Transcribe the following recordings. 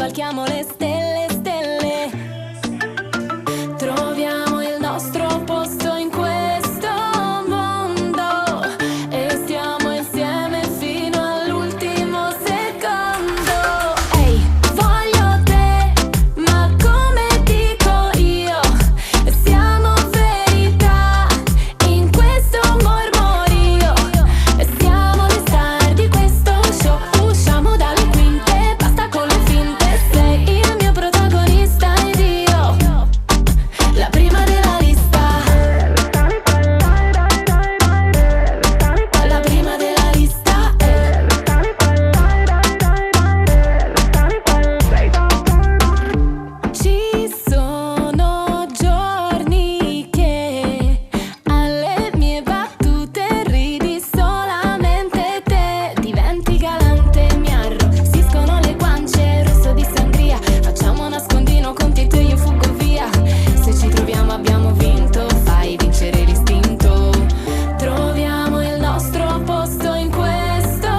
scavalchiamo le stelle, stelle. Troviamo il nostro posto in questo mondo e stiamo insieme fino all'ultimo secondo. Ehi, voglio te, ma come dico io, siamo verità in questo mormorio. Siamo le star di questo show, usciamo dalle quinte, basta con le finte. Sei il mio protagonista ed io la prima della lista. La prima della lista. Ci sono giorni che alle mie battute ridi solamente te. Diventi galante, mi arrossiscono le guance, rosso di sangria. Facciamo nascondino con te e io fuggo via. Se ci troviamo abbiamo vinto, fai vincere l'istinto. Troviamo il nostro posto in questo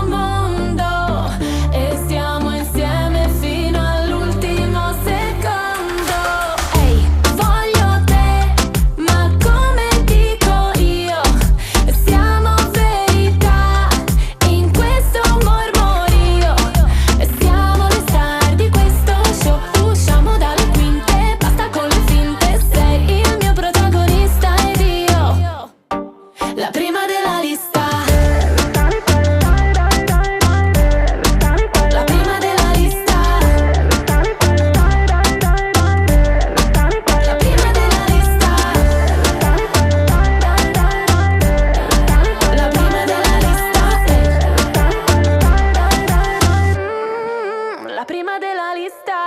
mondo e stiamo insieme fino all'ultimo secondo. Ehi, voglio te, ma come dico io, siamo verità in questo mormorio. Siamo le star di questo show, usciamo dalle quinte, basta con le finte. Sei il mio protagonista ed io la prima della lista. La prima della lista. La prima della lista. La prima della lista. La prima della lista.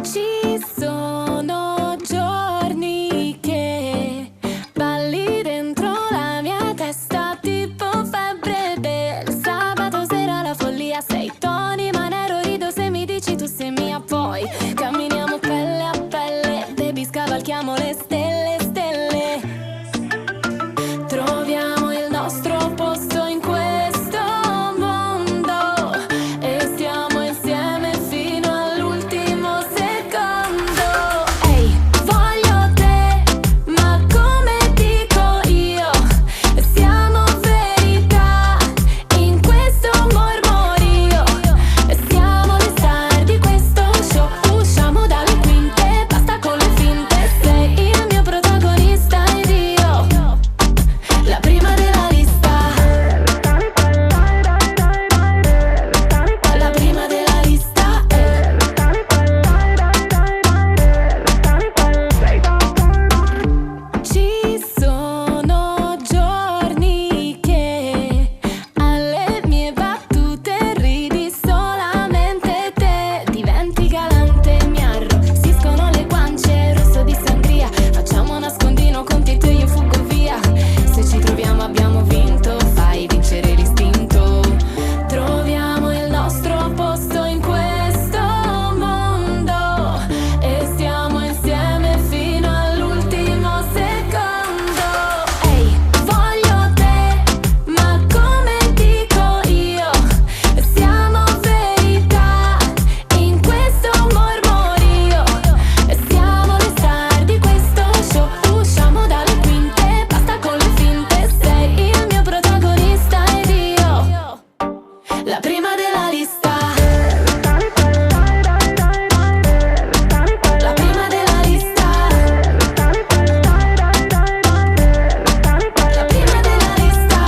Ci sono giorni che balli dentro la mia testa tipo febbre del sabato sera. La follia sei toni, ma nero rido se mi dici tu sei mia. Poi camminiamo pelle a pelle, baby, scavalchiamo le stelle, stelle. Troviamo il nostro posto in questo mondo e stiamo insieme fino all'ultimo secondo. Ehi, voglio te, ma come dico io, siamo verità in questo mormorio. Siamo le star di questo show, usciamo dalle quinte, basta con le finte. Sei il mio protagonista ed io la prima della lista. La prima della lista. Ci sono giorni che alle mie battute ridi solamente te. Diventi galante, mi arrossiscono le guance, rosso di sangria. Facciamo nascondino con te e io fuggo via. Se ci troviamo abbiamo vinto, fai vincere l'istinto. Troviamo il nostro posto in questo mondo e stiamo insieme fino all'ultimo secondo. Ehi, voglio te, ma come dico io, siamo verità in questo mormorio. Siamo le star di questo show, usciamo dalle quinte, basta con le finte. Sei il mio protagonista ed io la prima della lista. La prima della lista. La prima della lista.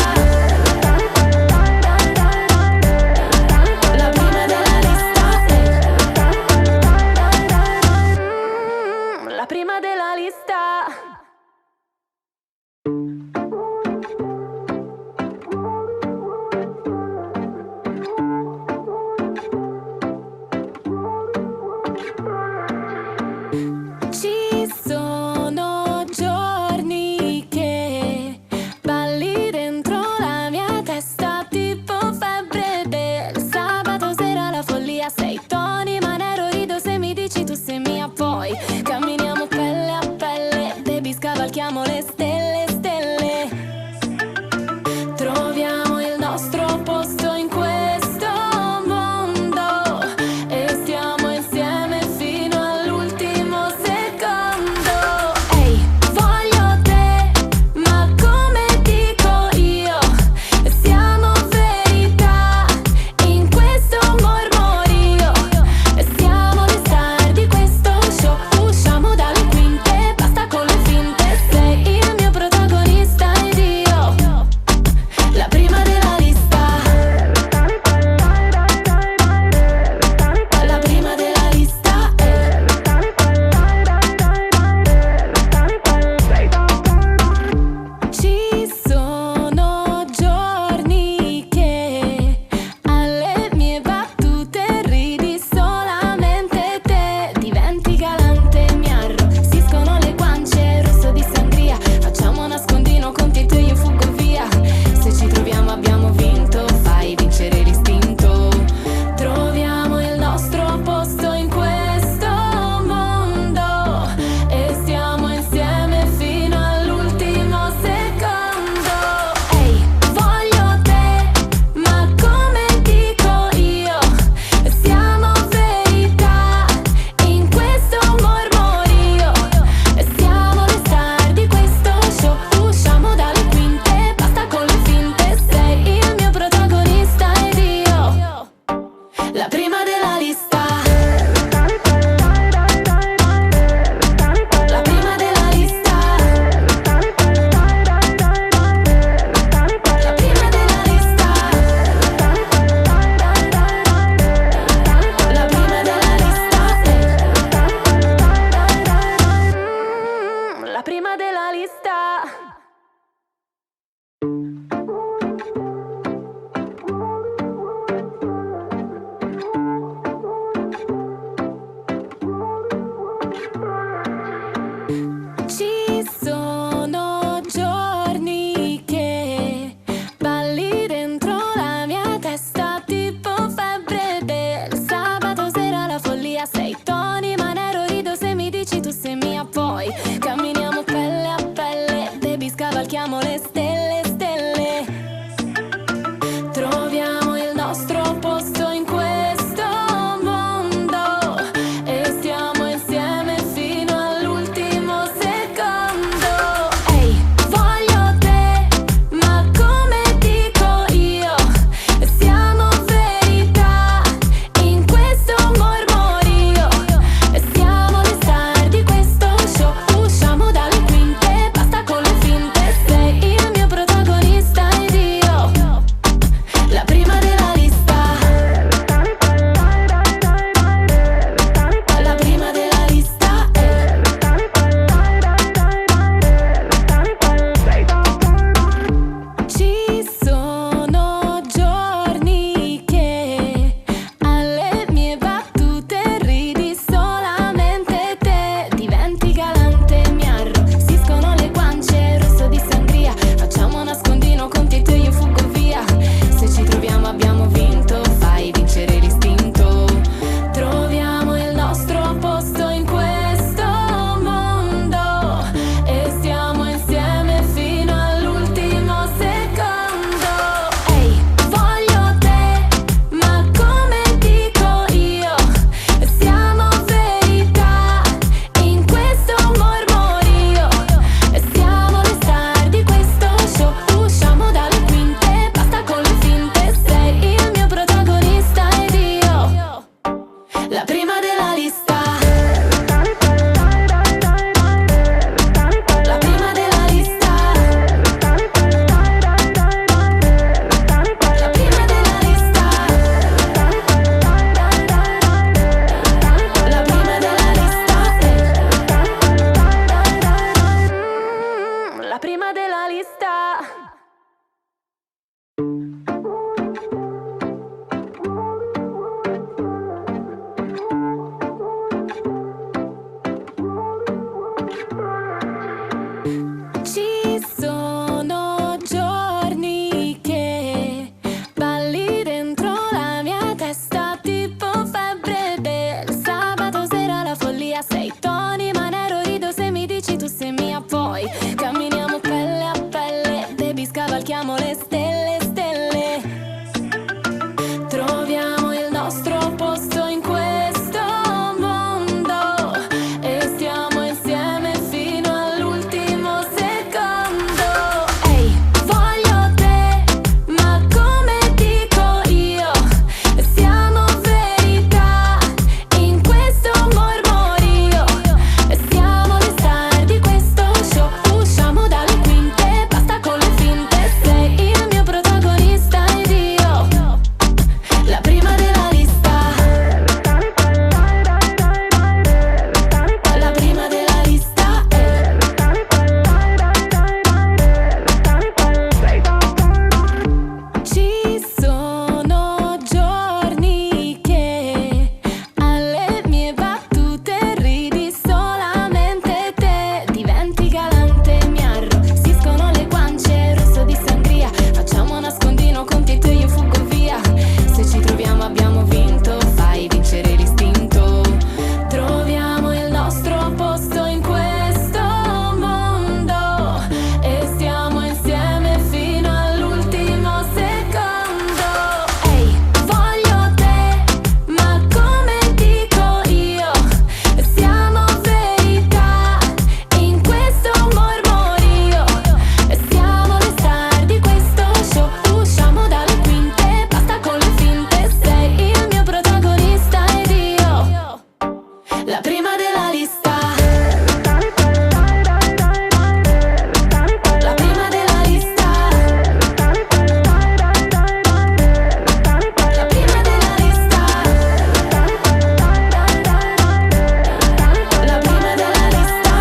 La prima della lista. La prima della lista. Ci sono giorni che balli dentro la mia testa tipo febbre del sabato sera. La follia sei toni, ma nero rido se mi dici tu sei mia. Poi